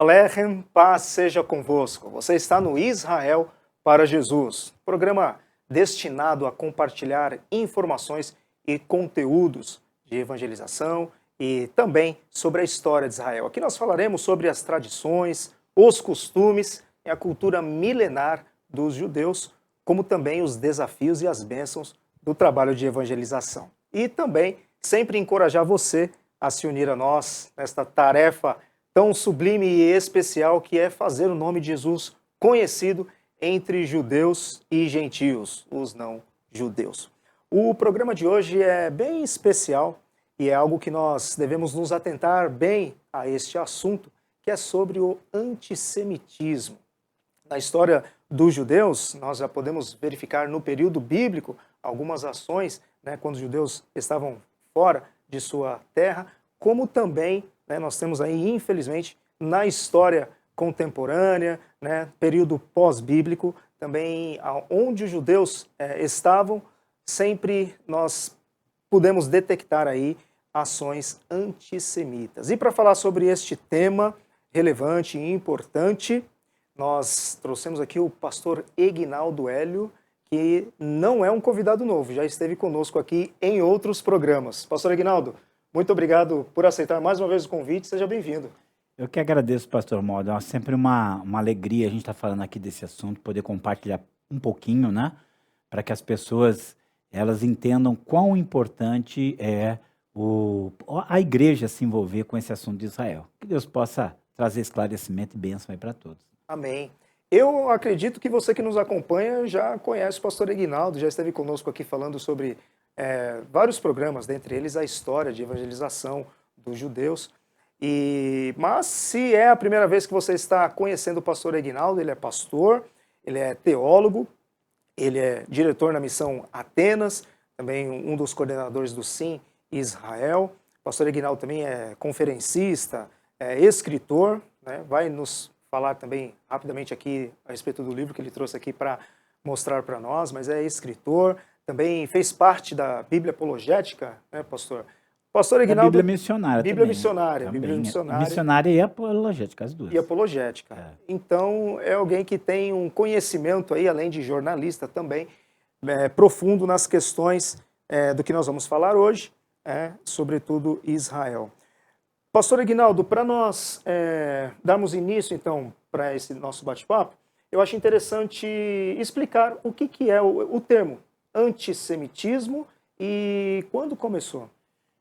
Aleichem, paz seja convosco. Você está no Israel para Jesus, programa destinado a compartilhar informações e conteúdos de evangelização e também sobre a história de Israel. Aqui nós falaremos sobre as tradições, os costumes e a cultura milenar dos judeus, como também os desafios e as bênçãos do trabalho de evangelização. E também sempre encorajar você a se unir a nós nesta tarefa tão sublime e especial que é fazer o nome de Jesus conhecido entre judeus e gentios, os não judeus. O programa de hoje é bem especial e é algo que nós devemos nos atentar bem a este assunto, que é sobre o antissemitismo. Na história dos judeus, nós já podemos verificar no período bíblico algumas ações, quando os judeus estavam fora de sua terra, como também nós temos aí, infelizmente, na história contemporânea, período pós-bíblico, também onde os judeus estavam, sempre nós pudemos detectar aí ações antissemitas. E para falar sobre este tema relevante e importante, nós trouxemos aqui o pastor Eguinaldo Hélio, que não é um convidado novo, já esteve conosco aqui em outros programas. Pastor Eguinaldo, muito obrigado por aceitar mais uma vez o convite, seja bem-vindo. Eu que agradeço, pastor Moda, é sempre uma alegria a gente estar falando aqui desse assunto, poder compartilhar um pouquinho, para que as pessoas elas entendam quão importante é a igreja se envolver com esse assunto de Israel. Que Deus possa trazer esclarecimento e bênção aí para todos. Amém. Eu acredito que você que nos acompanha já conhece o pastor Eguinaldo, já esteve conosco aqui falando sobre vários programas, dentre eles a história de evangelização dos judeus. Mas se é a primeira vez que você está conhecendo o pastor Eguinaldo, ele é pastor, ele é teólogo, ele é diretor na missão Atenas, também um dos coordenadores do Sim Israel. O pastor Eguinaldo também é conferencista, é escritor, vai nos falar também rapidamente aqui a respeito do livro que ele trouxe aqui para mostrar para nós, mas é escritor, também fez parte da Bíblia Apologética, pastor? Pastor Eguinaldo, Bíblia missionária Bíblia também. missionária, Bíblia missionária. Missionária e apologética, as duas. E apologética. Então, é alguém que tem um conhecimento aí, além de jornalista também, profundo nas questões do que nós vamos falar hoje, sobretudo Israel. Pastor Eguinaldo, para nós darmos início, então, para esse nosso bate-papo, eu acho interessante explicar o que é o termo antissemitismo e quando começou.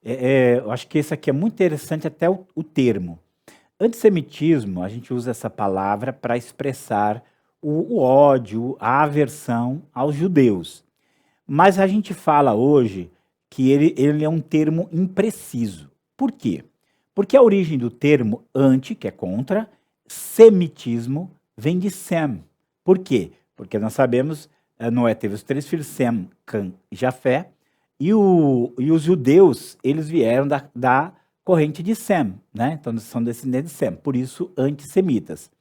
Eu acho que esse aqui é muito interessante, até o termo. Antissemitismo, a gente usa essa palavra para expressar o ódio, a aversão aos judeus. Mas a gente fala hoje que ele é um termo impreciso. Por quê? Porque a origem do termo anti, que é contra, semitismo, vem de Sem. Por quê? Porque nós sabemos, Noé teve os 3 filhos, Sem, Cã e Jafé, e os judeus, eles vieram da corrente de Sem, Então, são descendentes de Sem, por isso antissemitas.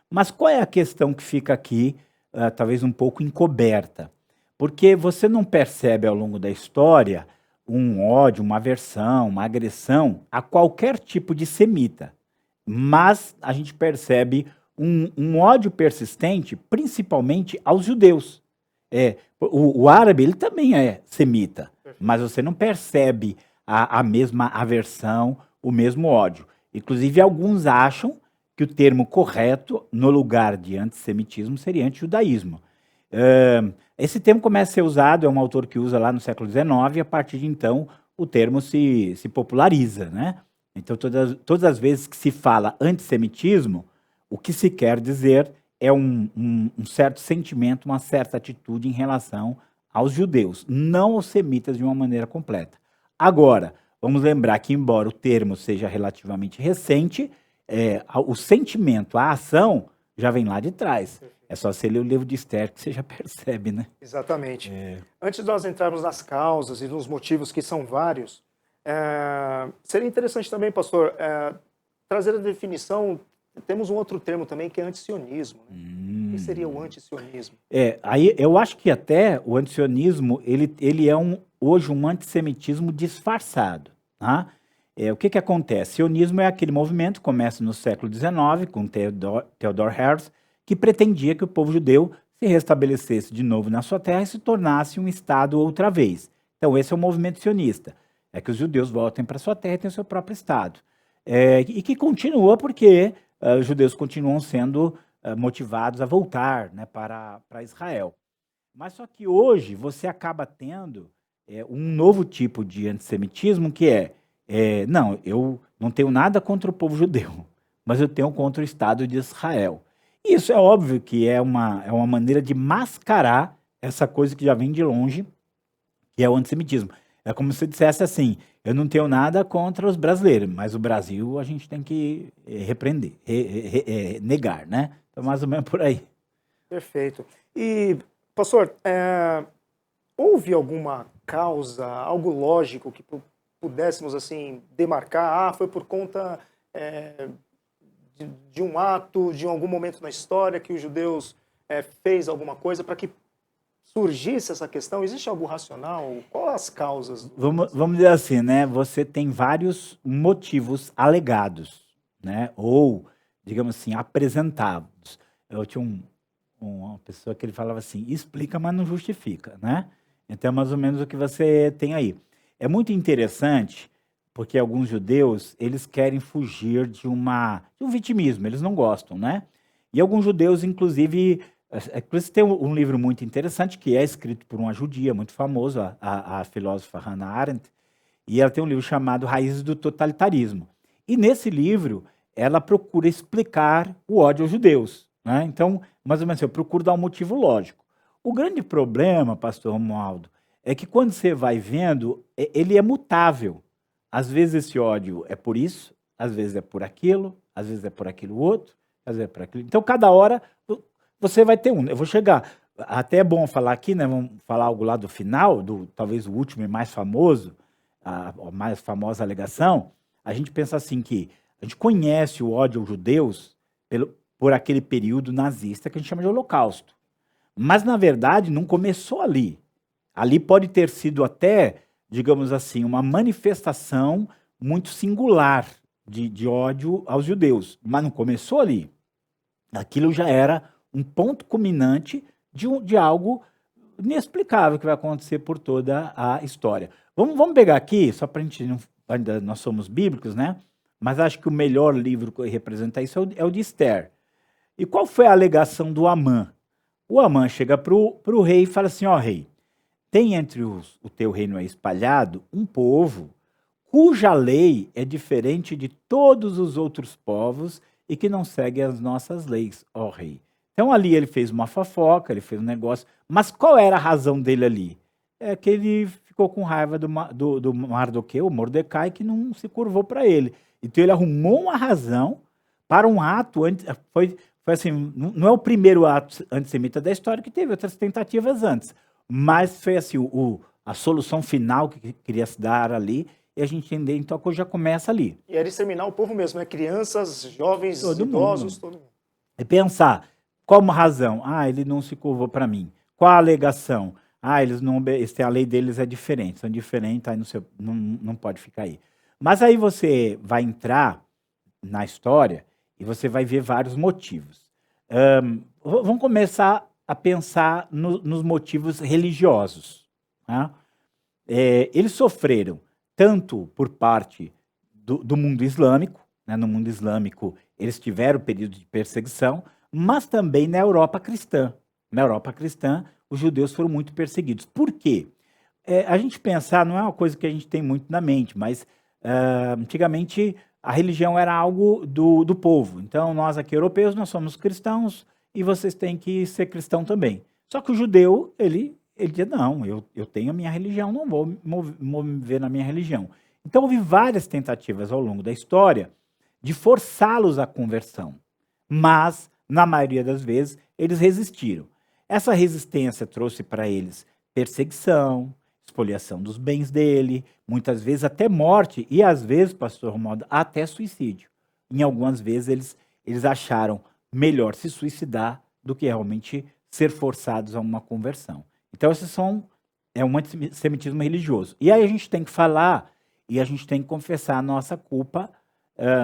Mas qual é a questão que fica aqui, talvez um pouco encoberta? Porque você não percebe ao longo da história um ódio, uma aversão, uma agressão a qualquer tipo de semita. Mas a gente percebe um ódio persistente, principalmente aos judeus. O árabe, ele também é semita, mas você não percebe a mesma aversão, o mesmo ódio. Inclusive, alguns acham que o termo correto, no lugar de antissemitismo, seria antijudaísmo. Esse termo começa a ser usado, é um autor que usa lá no século XIX, e a partir de então o termo se populariza, Então, todas as vezes que se fala antissemitismo, o que se quer dizer é um certo sentimento, uma certa atitude em relação aos judeus, não aos semitas de uma maneira completa. Agora, vamos lembrar que, embora o termo seja relativamente recente, o sentimento, a ação, já vem lá de trás. É só você ler o livro de Esther que você já percebe, Exatamente. Antes de nós entrarmos nas causas e nos motivos, que são vários, seria interessante também, pastor, trazer a definição. Temos um outro termo também que é antisionismo. O que seria o antisionismo? Aí eu acho que até o antisionismo ele é hoje um antissemitismo disfarçado. O que que acontece? Sionismo é aquele movimento que começa no século XIX, com Theodor Herzl, que pretendia que o povo judeu se restabelecesse de novo na sua terra e se tornasse um Estado outra vez. Então, esse é o movimento sionista. É que os judeus voltem para sua terra e tenham seu próprio Estado. E que continua porque os judeus continuam sendo motivados a voltar, né, para Israel. Mas só que hoje você acaba tendo um novo tipo de antissemitismo que não, eu não tenho nada contra o povo judeu, mas eu tenho contra o Estado de Israel. E isso é óbvio que é uma maneira de mascarar essa coisa que já vem de longe, que é o antissemitismo. É como se dissesse assim, eu não tenho nada contra os brasileiros, mas o Brasil a gente tem que repreender, negar, né? Então, mais ou menos por aí. Perfeito. E, pastor, houve alguma causa, algo lógico que pudéssemos assim demarcar? Foi por conta de um ato, de algum momento na história que os judeus fez alguma coisa para que surgisse essa questão? Existe algo racional? Qual as causas? Vamos dizer assim, né? Você tem vários motivos alegados, né? Ou, digamos assim, apresentados. Eu tinha uma pessoa que ele falava assim, explica, mas não justifica, né? Então, é mais ou menos o que você tem aí. É muito interessante, porque alguns judeus, eles querem fugir de um vitimismo, eles não gostam, né? E alguns judeus, inclusive, tem um livro muito interessante, que é escrito por uma judia muito famosa, a filósofa Hannah Arendt, e ela tem um livro chamado Raízes do Totalitarismo. E nesse livro, ela procura explicar o ódio aos judeus, né? Então, mais ou menos, eu procuro dar um motivo lógico. O grande problema, pastor Romualdo, é que quando você vai vendo, ele é mutável. Às vezes esse ódio é por isso, às vezes é por aquilo, às vezes é por aquilo outro, às vezes é por aquilo. Então, cada hora você vai ter um. Eu vou chegar. Até é bom falar aqui, né? Vamos falar algo lá do final, talvez o último e mais famoso, a mais famosa alegação. A gente pensa assim que a gente conhece o ódio aos judeus por aquele período nazista que a gente chama de Holocausto. Mas, na verdade, não começou ali. Ali pode ter sido até, digamos assim, uma manifestação muito singular de ódio aos judeus. Mas não começou ali. Aquilo já era um ponto culminante de algo inexplicável que vai acontecer por toda a história. Vamos pegar aqui, só para a gente, ainda nós somos bíblicos, né? Mas acho que o melhor livro que representa isso é o de Esther. E qual foi a alegação do Amã? O Amã chega para o rei e fala assim, rei, tem entre o teu reino espalhado um povo cuja lei é diferente de todos os outros povos e que não segue as nossas leis, rei. Então ali ele fez uma fofoca, ele fez um negócio, mas qual era a razão dele ali? É que ele ficou com raiva do Mardoqueu, o Mordecai, que não se curvou para ele. Então ele arrumou uma razão para um ato, foi assim, não é o primeiro ato antissemita da história, que teve outras tentativas antes, mas foi assim, a solução final que queria se dar ali, e a gente entender, então a coisa já começa ali. E era exterminar o povo mesmo, né? Crianças, jovens, Todo idosos, mundo. todo mundo. E pensar, qual uma razão? Ele não se curvou para mim. Qual a alegação? Eles não a lei deles é diferente, são diferentes, aí não pode ficar aí. Mas aí você vai entrar na história e você vai ver vários motivos. Vamos começar a pensar nos motivos religiosos. Tá? Eles sofreram tanto por parte do mundo islâmico, né? No mundo islâmico eles tiveram período de perseguição, mas também na Europa cristã. Na Europa cristã, os judeus foram muito perseguidos. Por quê? A gente pensar, não é uma coisa que a gente tem muito na mente, mas antigamente a religião era algo do povo. Então, nós aqui europeus, nós somos cristãos e vocês têm que ser cristão também. Só que o judeu, ele dizia, não, eu tenho a minha religião, não vou me mover na minha religião. Então, houve várias tentativas ao longo da história de forçá-los à conversão. Mas, na maioria das vezes, eles resistiram. Essa resistência trouxe para eles perseguição, expoliação dos bens dele, muitas vezes até morte, e às vezes, pastor Romualdo, até suicídio. Em algumas vezes eles acharam melhor se suicidar do que realmente ser forçados a uma conversão. Então, esses é um antissemitismo religioso. E aí a gente tem que falar e a gente tem que confessar a nossa culpa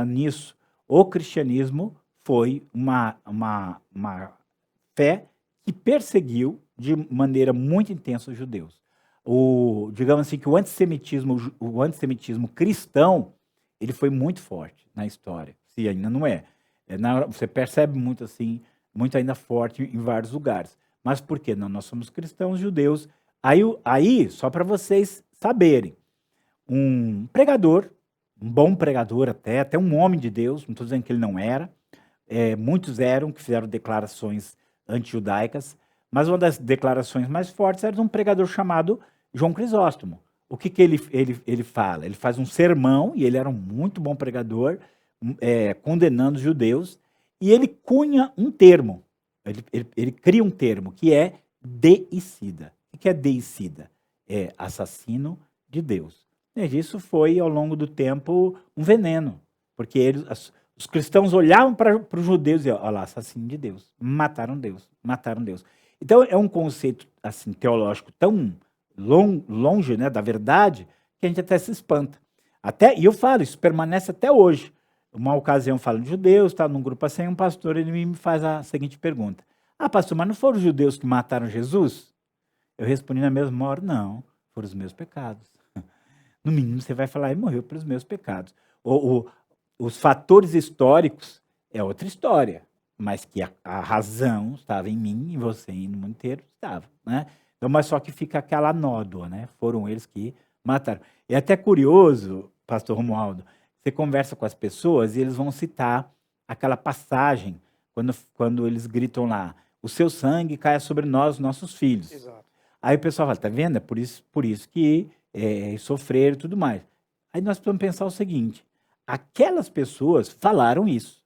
nisso. O cristianismo foi uma fé que perseguiu de maneira muito intensa os judeus. Digamos assim que o antissemitismo cristão, ele foi muito forte na história, se ainda não é. Você percebe muito assim, muito ainda forte em vários lugares. Mas por quê? Não, nós somos cristãos judeus. Aí só para vocês saberem, um pregador, um bom pregador até um homem de Deus, não estou dizendo que ele não era, muitos eram, que fizeram declarações anti-judaicas, mas uma das declarações mais fortes era de um pregador chamado João Crisóstomo. O que ele fala? Ele faz um sermão, e ele era um muito bom pregador, condenando os judeus, e ele cunha um termo, ele cria um termo, que é deicida. O que é deicida? É assassino de Deus. E isso foi, ao longo do tempo, um veneno, porque os cristãos olhavam para os judeus e olha lá, assassino de Deus, mataram Deus, mataram Deus. Então é um conceito assim teológico tão longe, né, da verdade, que a gente até se espanta. E eu falo, isso permanece até hoje. Uma ocasião falando de judeus, estava num grupo assim, um pastor, ele me faz a seguinte pergunta: pastor, mas não foram os judeus que mataram Jesus? Eu respondi na mesma hora: não, foram os meus pecados. No mínimo você vai falar, ele morreu pelos meus pecados. Os fatores históricos é outra história, mas que a razão estava em mim, em você e no mundo inteiro estava, né? Então, mas só que fica aquela nódoa, né? Foram eles que mataram. É até curioso, pastor Romualdo, você conversa com as pessoas e eles vão citar aquela passagem, quando eles gritam lá, o seu sangue caia sobre nós, nossos filhos. Exato. Aí o pessoal fala, tá vendo? É por isso que sofreram e tudo mais. Aí nós precisamos pensar o seguinte, aquelas pessoas falaram isso.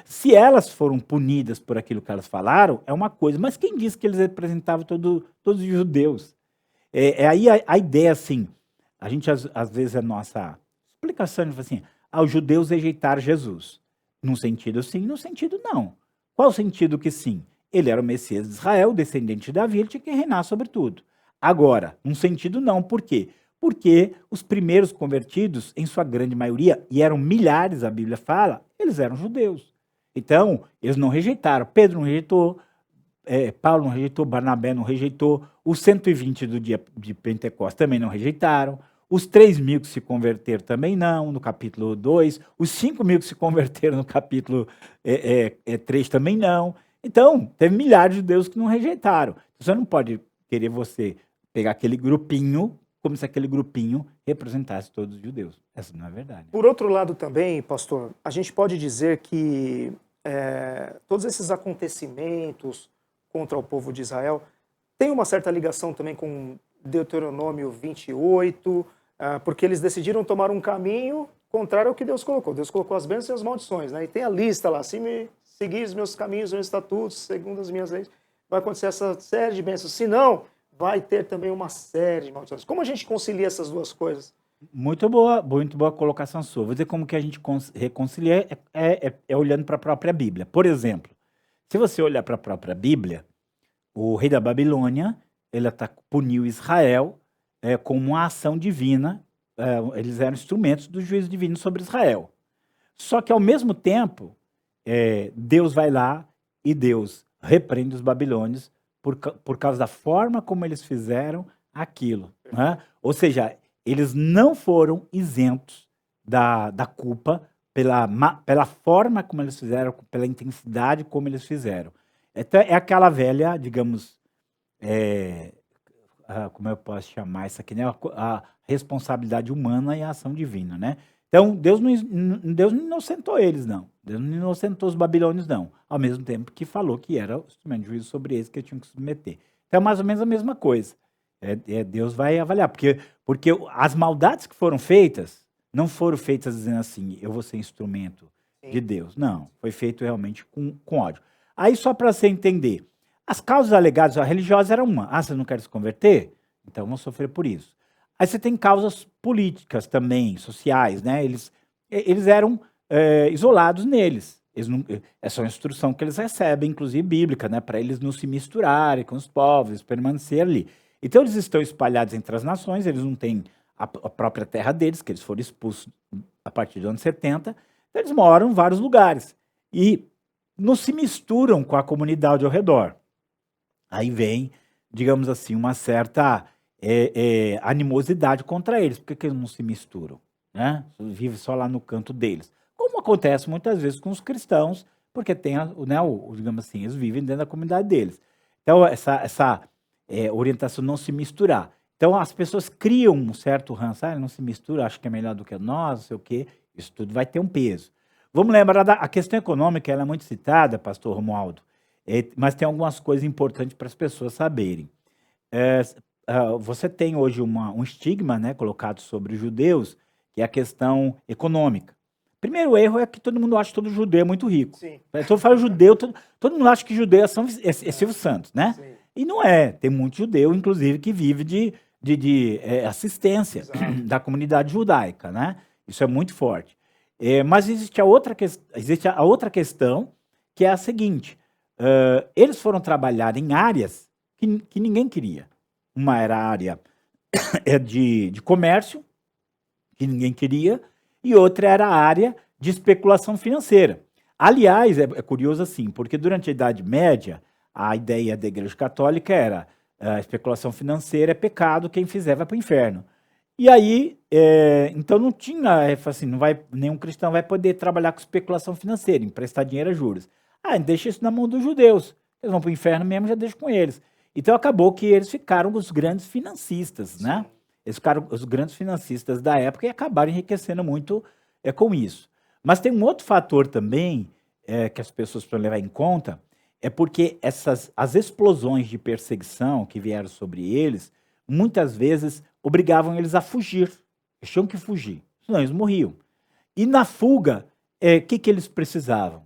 Se elas foram punidas por aquilo que elas falaram, é uma coisa. Mas quem disse que eles representavam todos os judeus? Aí a ideia, assim, a gente, às vezes, a nossa explicação, assim, os judeus rejeitaram Jesus. Num sentido sim, num sentido não. Qual o sentido que sim? Ele era o Messias de Israel, descendente de Davi, ele tinha que reinar sobre tudo. Agora, num sentido não. Por quê? Porque os primeiros convertidos, em sua grande maioria, e eram milhares, a Bíblia fala, eles eram judeus. Então, eles não rejeitaram. Pedro não rejeitou, Paulo não rejeitou, Barnabé não rejeitou, os 120 do dia de Pentecostes também não rejeitaram, os 3.000 que se converteram também não, no capítulo 2, os 5.000 que se converteram no capítulo 3 também não. Então, teve milhares de judeus que não rejeitaram. Você não pode querer pegar aquele grupinho, como se aquele grupinho representasse todos os judeus. Essa não é verdade. Por outro lado também, pastor, a gente pode dizer que todos esses acontecimentos contra o povo de Israel têm uma certa ligação também com Deuteronômio 28, porque eles decidiram tomar um caminho contrário ao que Deus colocou. Deus colocou as bênçãos e as maldições, né? E tem a lista lá, se me seguir os meus caminhos, os meus estatutos, segundo as minhas leis, vai acontecer essa série de bênçãos. Se não, vai ter também uma série de maldições. Como a gente concilia essas duas coisas? Muito boa colocação sua. Vou dizer como que a gente reconcilia olhando para a própria Bíblia. Por exemplo, se você olhar para a própria Bíblia, o rei da Babilônia, ele puniu Israel como uma ação divina. Eles eram instrumentos do juízo divino sobre Israel. Só que, ao mesmo tempo, Deus vai lá e Deus repreende os babilônios por causa da forma como eles fizeram aquilo. Né? Ou seja, eles não foram isentos da culpa pela forma como eles fizeram, pela intensidade como eles fizeram. Então, é aquela velha, digamos, como eu posso chamar isso aqui, né? A responsabilidade humana e a ação divina, né? Então, Deus não inocentou eles, não. Deus não inocentou os babilônios, não. Ao mesmo tempo que falou que era o instrumento de juízo sobre eles que eles tinham que submeter. Então, é mais ou menos a mesma coisa. Deus vai avaliar, porque as maldades que foram feitas não foram feitas dizendo assim, eu vou ser instrumento de Deus. Não, foi feito realmente com ódio. Aí, só para você entender, as causas alegadas religiosas eram uma. Você não quer se converter? Então, vão sofrer por isso. Aí você tem causas políticas também, sociais, né? Eles eram isolados neles. Essa é uma instrução que eles recebem, inclusive bíblica, né? Para eles não se misturarem com os povos, permanecer ali. Então, eles estão espalhados entre as nações, eles não têm a própria terra deles, que eles foram expulsos a partir do ano 70, então eles moram em vários lugares e não se misturam com a comunidade ao redor. Aí vem, digamos assim, uma certa animosidade contra eles. Por que eles não se misturam? Né? Vive só lá no canto deles. Como acontece muitas vezes com os cristãos, porque tem, né, digamos assim, eles vivem dentro da comunidade deles. Então, essa orientação não se misturar. Então, as pessoas criam um certo ranço, não se mistura, acho que é melhor do que nós, não sei o quê. Isso tudo vai ter um peso. Vamos lembrar a questão econômica, ela é muito citada, pastor Romualdo, mas tem algumas coisas importantes para as pessoas saberem. Você tem hoje um estigma, né, colocado sobre os judeus, que é a questão econômica. Primeiro erro é que todo mundo acha que todo judeu é muito rico. Sim. Todo fala judeu, todo mundo acha que judeu é Silvio Santos, né? Sim. E não é. Tem muito judeu, inclusive, que vive de assistência da comunidade judaica, né? Isso é muito forte. Mas existe a outra questão, que é a seguinte. Eles foram trabalhar em áreas que ninguém queria. Uma era a área de comércio, que ninguém queria, e outra era a área de especulação financeira. Aliás, é curioso assim, porque durante a Idade Média, a ideia da Igreja Católica era a especulação financeira é pecado, quem fizer vai para o inferno. E aí, então não tinha, assim, nenhum cristão vai poder trabalhar com especulação financeira, emprestar dinheiro a juros. Deixa isso na mão dos judeus, eles vão para o inferno mesmo, já deixa com eles. Então acabou que eles ficaram os grandes financistas, né? Eles ficaram os grandes financistas da época e acabaram enriquecendo muito com isso. Mas tem um outro fator também que as pessoas precisam levar em conta, é porque as explosões de perseguição que vieram sobre eles, muitas vezes obrigavam eles a fugir. Eles tinham que fugir, senão eles morriam. E na fuga, que eles precisavam?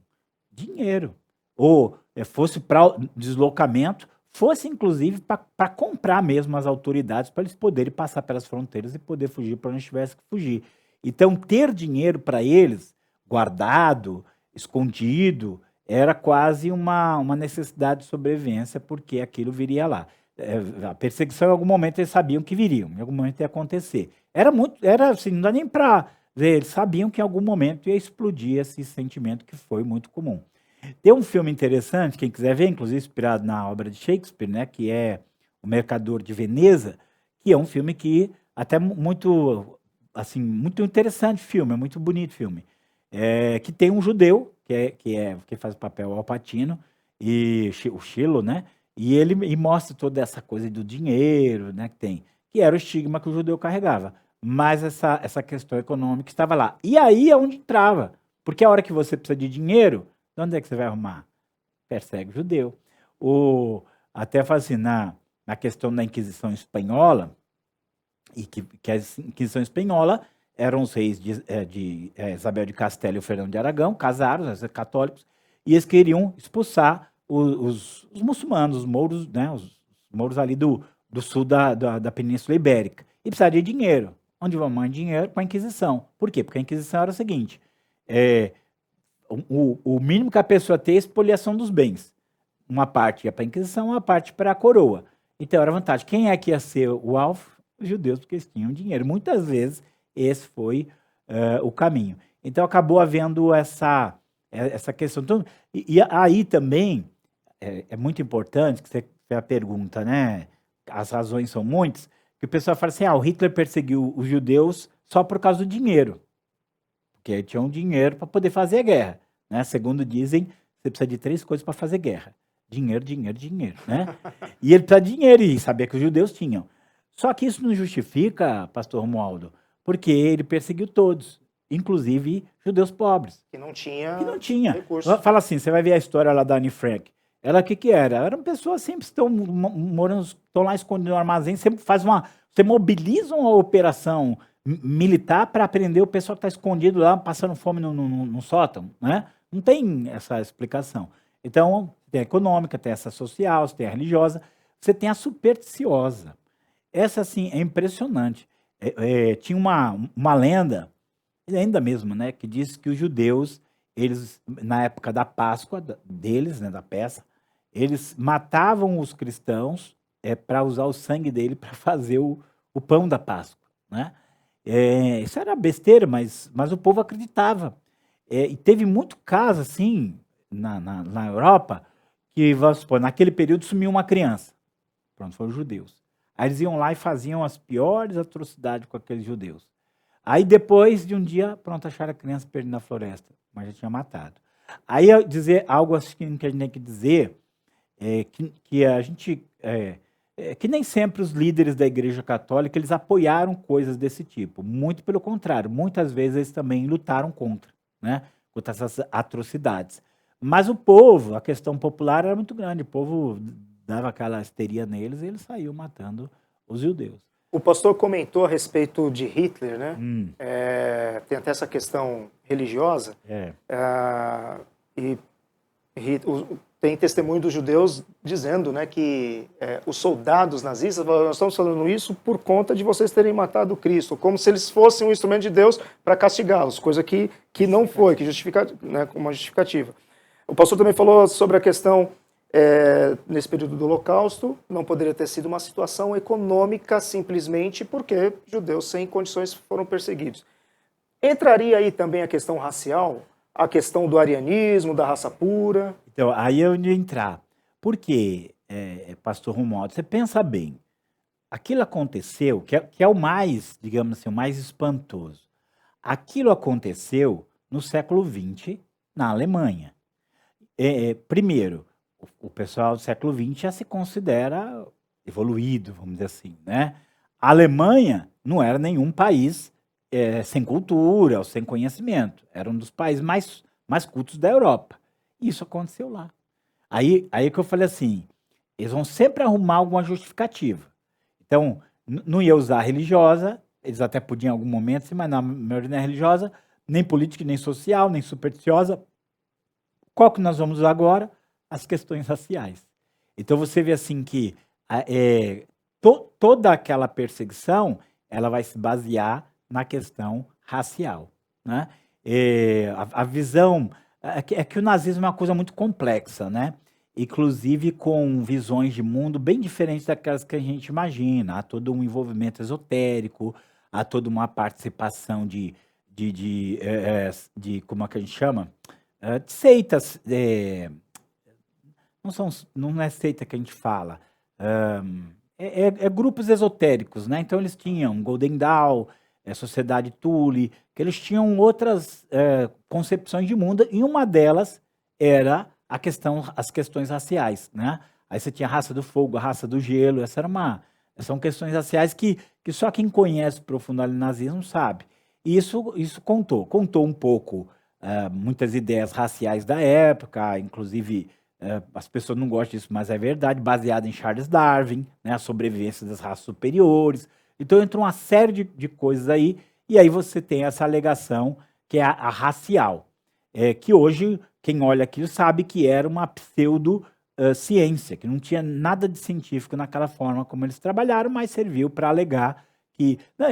Dinheiro. Ou fosse para deslocamento, fosse inclusive para comprar mesmo as autoridades, para eles poderem passar pelas fronteiras e poder fugir para onde tivesse que fugir. Então, ter dinheiro para eles, guardado, escondido, era quase uma necessidade de sobrevivência, porque aquilo viria lá. A perseguição, em algum momento, eles sabiam que viriam, em algum momento ia acontecer. Era assim, não dá nem para ver, eles sabiam que em algum momento ia explodir esse sentimento que foi muito comum. Tem um filme interessante, quem quiser ver, inclusive inspirado na obra de Shakespeare, né, que é O Mercador de Veneza, que é um filme que até muito, assim, muito interessante filme, é muito bonito filme, que tem um judeu, que faz o papel Al Pacino, e o Shiloh, né, e mostra toda essa coisa do dinheiro, né, que era o estigma que o judeu carregava, mas essa questão econômica estava lá. E aí é onde entrava, porque a hora que você precisa de dinheiro, de onde é que você vai arrumar? Persegue o judeu. Até fala assim, na questão da Inquisição Espanhola, e que a Inquisição Espanhola eram os reis de Isabel de Castela e o Fernando de Aragão, casaram, católicos, e eles queriam expulsar os muçulmanos, os mouros, né, os mouros ali do sul da Península Ibérica. E precisaria de dinheiro. Onde vão mais dinheiro? Com a Inquisição. Por quê? Porque a Inquisição era o seguinte, o mínimo que a pessoa tem é a expoliação dos bens. Uma parte ia para a Inquisição, uma parte para a coroa. Então era vantagem. Quem é que ia ser o alvo? Os judeus, porque eles tinham dinheiro. Muitas vezes esse foi o caminho. Então acabou havendo essa questão. Então, e aí também é muito importante, que você fez a pergunta, né? As razões são muitas, que o pessoal fala assim, o Hitler perseguiu os judeus só por causa do dinheiro. Porque tinham dinheiro para poder fazer a guerra. Né? Segundo dizem, você precisa de 3 coisas para fazer guerra. Dinheiro, dinheiro, dinheiro. Né? E ele precisa de dinheiro, e sabia que os judeus tinham. Só que isso não justifica, pastor Romualdo, porque ele perseguiu todos, inclusive judeus pobres. Que não tinha recurso. Fala assim, você vai ver a história lá da Anne Frank. Ela, o que era? Eram pessoas sempre estão morando, estão lá escondidas no armazém, sempre você mobiliza uma operação militar para prender o pessoal que está escondido lá, passando fome no sótão, né? Não tem essa explicação. Então, tem a econômica, tem essa social, tem a religiosa, você tem a supersticiosa. Essa, assim, é impressionante. Tinha uma lenda, lenda mesmo, né, que diz que os judeus, eles, na época da Páscoa deles, né, da peça, eles matavam os cristãos para usar o sangue dele para fazer o pão da Páscoa. né? Isso era besteira, mas o povo acreditava. E teve muito caso, assim, na Europa, que, vamos supor, naquele período sumiu uma criança. Pronto, foram os judeus. Aí eles iam lá e faziam as piores atrocidades com aqueles judeus. Aí depois de um dia, pronto, acharam a criança perdida na floresta, mas já tinha matado. Aí dizer algo assim que a gente tem que dizer que a gente que nem sempre os líderes da Igreja Católica eles apoiaram coisas desse tipo. Muito pelo contrário, muitas vezes eles também lutaram contra, né, contra essas atrocidades. Mas o povo, a questão popular era muito grande. O povo dava aquela histeria neles e eles saíam matando os judeus. O pastor comentou a respeito de Hitler, né? Hum, Tem até essa questão religiosa. é. E tem testemunho dos judeus dizendo, né, que os soldados nazistas, nós estamos falando isso por conta de vocês terem matado Cristo, como se eles fossem um instrumento de Deus para castigá-los, coisa que não foi, que justifica, né, uma justificativa. O pastor também falou sobre a questão, nesse período do Holocausto, não poderia ter sido uma situação econômica simplesmente porque judeus sem condições foram perseguidos. Entraria aí também a questão racial, a questão do arianismo, da raça pura? Então, aí eu ia entrar. Por quê, pastor Romualdo? Você pensa bem, aquilo aconteceu, que é o mais, digamos assim, o mais espantoso. Aquilo aconteceu no século XX, na Alemanha. Primeiro, o pessoal do século XX já se considera evoluído, vamos dizer assim, né? A Alemanha não era nenhum país sem cultura ou sem conhecimento. Era um dos países mais cultos da Europa. Isso aconteceu lá. Aí que eu falei assim, eles vão sempre arrumar alguma justificativa. Então, não ia usar religiosa, eles até podiam em algum momento, mas na maioria não é religiosa, nem política, nem social, nem supersticiosa. Qual que nós vamos usar agora? As questões raciais. Então você vê assim que toda aquela perseguição ela vai se basear na questão racial, né? A visão que o nazismo é uma coisa muito complexa, né? Inclusive com visões de mundo bem diferentes daquelas que a gente imagina. Há todo um envolvimento esotérico, há toda uma participação de como é que a gente chama? De seitas, não é seita que a gente fala, grupos esotéricos, né? Então eles tinham Golden Dawn, Sociedade Thule, que eles tinham outras concepções de mundo, e uma delas era as questões raciais, né? Aí você tinha a raça do fogo, a raça do gelo, são questões raciais que só quem conhece profundamente o nazismo sabe. E isso contou um pouco muitas ideias raciais da época, inclusive as pessoas não gostam disso, mas é verdade, baseado em Charles Darwin, né, a sobrevivência das raças superiores. Então entra uma série de coisas aí, e aí você tem essa alegação que é a racial, que hoje quem olha aquilo sabe que era uma pseudo-ciência, que não tinha nada de científico naquela forma como eles trabalharam, mas serviu para alegar que... Não,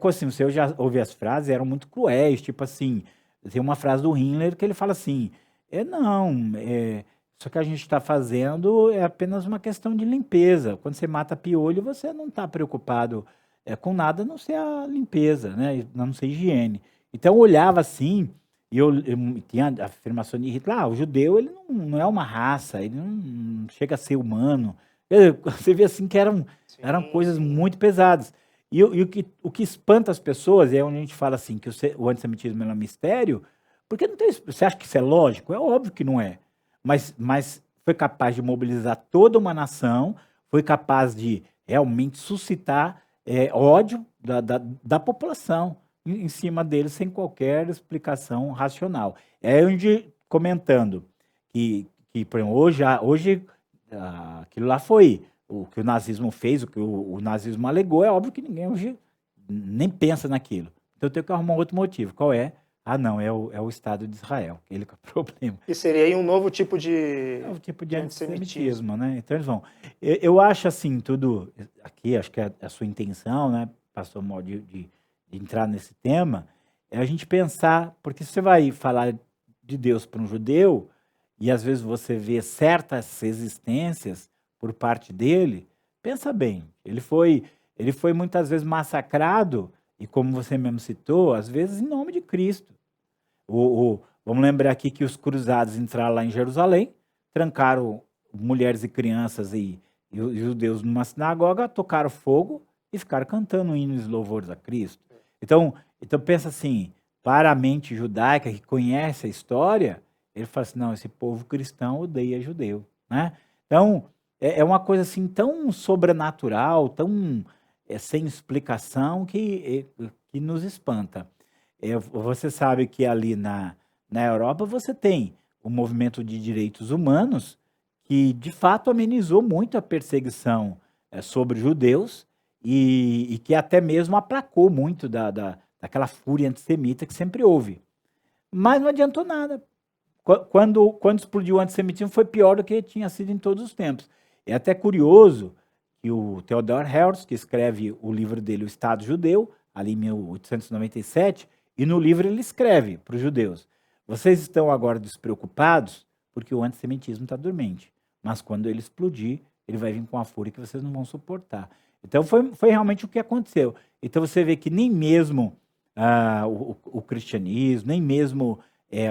assim, você já ouviu as frases, eram muito cruéis, tipo assim, tem uma frase do Himmler que ele fala assim, isso que a gente está fazendo é apenas uma questão de limpeza. Quando você mata piolho, você não está preocupado com nada, a não ser a limpeza, né? A não ser higiene. Então eu olhava assim, e eu tinha a afirmação de Hitler, o judeu ele não é uma raça, ele não chega a ser humano. Você vê assim que eram coisas muito pesadas. E o que espanta as pessoas, é onde a gente fala assim, que o antissemitismo é um mistério, porque não tem, você acha que isso é lógico? É óbvio que não é. Mas foi capaz de mobilizar toda uma nação, foi capaz de realmente suscitar ódio da população em cima deles, sem qualquer explicação racional. É onde, comentando que por exemplo, hoje aquilo lá foi o que o nazismo fez, o que o nazismo alegou, é óbvio que ninguém hoje nem pensa naquilo. Então tem que arrumar um outro motivo. Qual é? Não, é o Estado de Israel, ele que é o problema. E seria aí um novo tipo de, É um tipo de antissemitismo, antissemitismo, né? Então eles vão. Eu acho assim, tudo aqui, acho que a sua intenção, né, pastor Mal, de entrar nesse tema, é a gente pensar, porque se você vai falar de Deus para um judeu, e às vezes você vê certas resistências por parte dele, pensa bem, ele foi muitas vezes massacrado E como você mesmo citou, às vezes em nome de Cristo. Vamos lembrar aqui que os cruzados entraram lá em Jerusalém, trancaram mulheres e crianças e os judeus numa sinagoga, tocaram fogo e ficaram cantando hinos e louvores a Cristo. Então pensa assim, para a mente judaica que conhece a história, ele fala assim, não, esse povo cristão odeia judeu, né? Então, é uma coisa assim tão sobrenatural, tão sem explicação que nos espanta. Você sabe que ali na Europa você tem o movimento de direitos humanos que, de fato, amenizou muito a perseguição sobre judeus e que até mesmo aplacou muito daquela fúria antissemita que sempre houve. Mas não adiantou nada. Quando explodiu o antissemitismo foi pior do que tinha sido em todos os tempos. É até curioso que o Theodor Herzl, que escreve o livro dele, O Estado Judeu, ali em 1897, e no livro ele escreve para os judeus, vocês estão agora despreocupados porque o antissemitismo está dormente, mas quando ele explodir, ele vai vir com a fúria que vocês não vão suportar. Então foi realmente o que aconteceu. Então você vê que nem mesmo o cristianismo, nem mesmo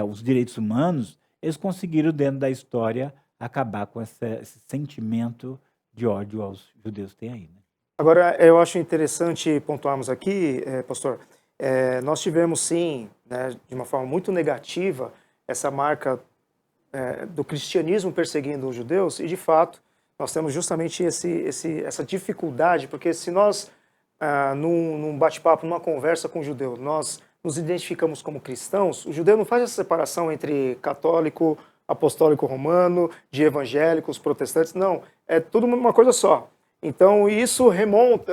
os direitos humanos, eles conseguiram dentro da história acabar com esse sentimento de ódio aos judeus que tem aí. Né? Agora, eu acho interessante pontuarmos aqui, pastor, nós tivemos sim, né, de uma forma muito negativa, essa marca do cristianismo perseguindo os judeus, e de fato, nós temos justamente essa dificuldade, porque se nós, num bate-papo, numa conversa com o judeu, nós nos identificamos como cristãos, o judeu não faz essa separação entre católico, apostólico romano, de evangélicos, protestantes, não, é tudo uma coisa só. Então isso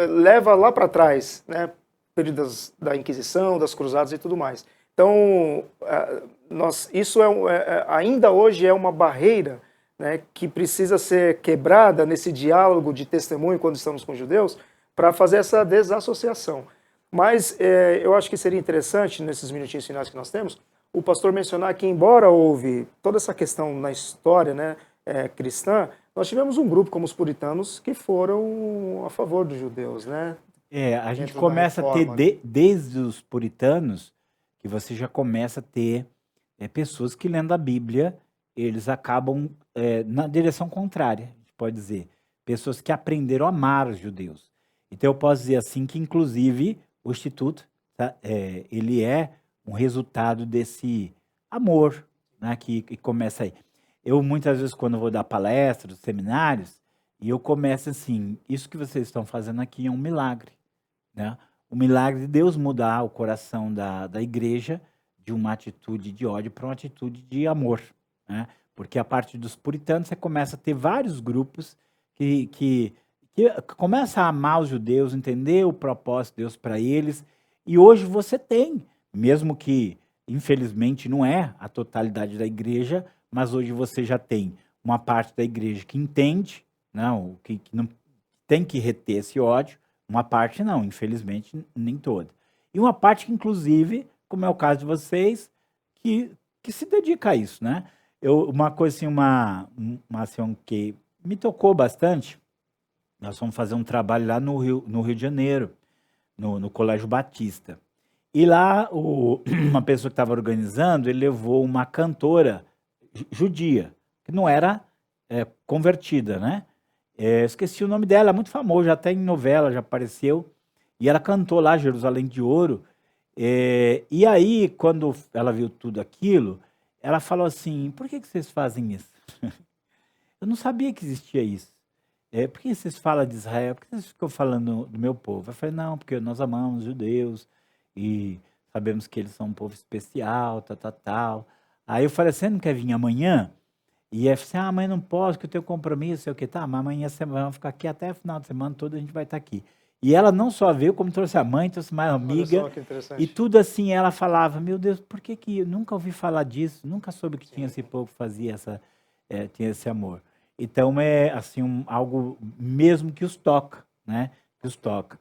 leva lá para trás, né, períodos da Inquisição, das Cruzadas e tudo mais. Então, isso ainda hoje é uma barreira, né, que precisa ser quebrada nesse diálogo de testemunho quando estamos com os judeus, para fazer essa desassociação. Mas eu acho que seria interessante, nesses minutinhos finais que nós temos, o pastor mencionar que, embora houve toda essa questão na história, né, cristã, nós tivemos um grupo como os puritanos que foram a favor dos judeus, né? A gente começa a ter, desde os puritanos, que você já começa a ter pessoas que, lendo a Bíblia, eles acabam na direção contrária, a gente pode dizer. Pessoas que aprenderam a amar os judeus. Então, eu posso dizer assim que, inclusive, o Instituto, tá, ele é um resultado desse amor, né, que começa aí. Eu, muitas vezes, quando vou dar palestras, seminários, e eu começo assim, isso que vocês estão fazendo aqui é um milagre. Né? O milagre de Deus mudar o coração da igreja de uma atitude de ódio para uma atitude de amor. Né? Porque a partir dos puritanos você começa a ter vários grupos que começam a amar os judeus, entender o propósito de Deus para eles. E hoje você tem, mesmo que infelizmente não é a totalidade da igreja, mas hoje você já tem uma parte da igreja que entende, não, que não tem que reter esse ódio, uma parte não, infelizmente nem toda. E uma parte que, inclusive, como é o caso de vocês, que se dedica a isso, né? Uma coisa assim, uma ação que me tocou bastante, nós fomos fazer um trabalho lá no Rio de Janeiro, no Colégio Batista. E lá, uma pessoa que estava organizando, ele levou uma cantora judia, que não era convertida, né? Esqueci o nome dela, é muito famosa, já até em novela, já apareceu. E ela cantou lá Jerusalém de Ouro. E aí, quando ela viu tudo aquilo, ela falou assim, por que vocês fazem isso? Eu não sabia que existia isso. Por que vocês falam de Israel? Por que vocês ficam falando do meu povo? Eu falei, não, porque nós amamos os judeus e sabemos que eles são um povo especial, tal. Aí eu falei, você não quer vir amanhã? E ela falou assim, amanhã não posso, que eu tenho compromisso, sei o que, tá, mas amanhã vamos ficar aqui até o final de semana todo, a gente vai estar aqui. E ela não só veio, como trouxe a mãe, trouxe mais amiga, e tudo assim, ela falava, meu Deus, por que eu nunca ouvi falar disso, nunca soube que tinha esse povo que fazia tinha esse amor. Então é assim, algo mesmo que os toca, né, que os toca.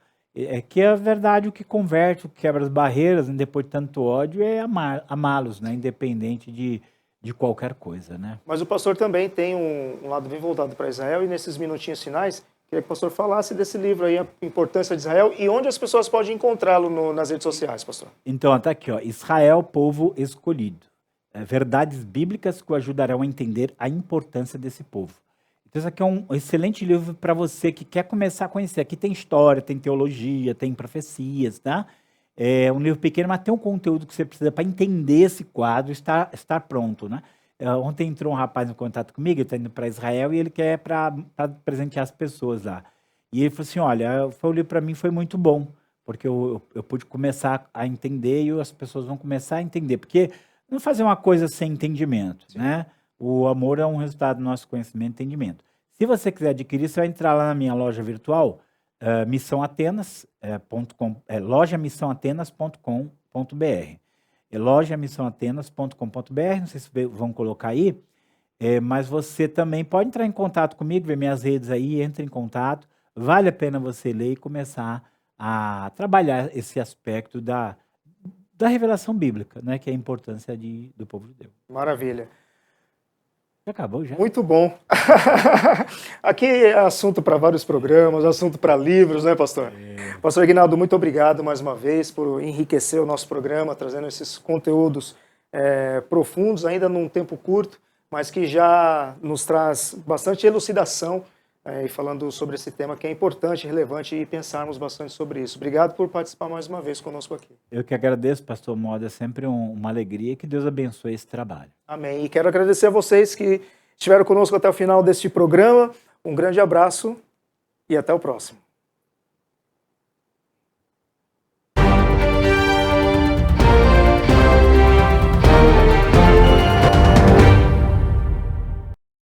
Que é a verdade, o que converte, o que quebra as barreiras, né, depois de tanto ódio, é amá-los, né, independente de qualquer coisa, né? Mas o pastor também tem um lado bem voltado para Israel, e nesses minutinhos finais, Queria que o pastor falasse desse livro aí, A Importância de Israel, e onde as pessoas podem encontrá-lo nas redes sociais, pastor. Então, tá aqui, ó, Israel, povo escolhido. Verdades bíblicas que o ajudarão a entender a importância desse povo. Então, isso aqui é um excelente livro para você que quer começar a conhecer. Aqui tem história, tem teologia, tem profecias, tá? É um livro pequeno, mas tem um conteúdo que você precisa para entender esse quadro e estar pronto, né? Ontem entrou um rapaz em contato comigo, ele está indo para Israel e ele quer para presentear as pessoas lá. E ele falou assim, olha, o livro para mim foi muito bom, porque eu pude começar a entender e as pessoas vão começar a entender. Porque não fazer uma coisa sem entendimento, né? O amor é um resultado do nosso conhecimento e entendimento. Se você quiser adquirir, você vai entrar lá na minha loja virtual, lojamissãoatenas.com.br. lojamissãoatenas.com.br, não sei se vão colocar aí, mas você também pode entrar em contato comigo, ver minhas redes aí, entre em contato. Vale a pena você ler e começar a trabalhar esse aspecto da revelação bíblica, né, que é a importância do povo de Deus. Maravilha. Já acabou, já? Muito bom. Aqui é assunto para vários programas, assunto para livros, né, pastor? Pastor Aguinaldo, muito obrigado mais uma vez por enriquecer o nosso programa, trazendo esses conteúdos profundos, ainda num tempo curto, mas que já nos traz bastante elucidação e falando sobre esse tema que é importante, relevante e pensarmos bastante sobre isso. Obrigado por participar mais uma vez conosco aqui. Eu que agradeço, pastor Moda, é sempre uma alegria, que Deus abençoe esse trabalho. Amém. E quero agradecer a vocês que estiveram conosco até o final deste programa. Um grande abraço e até o próximo.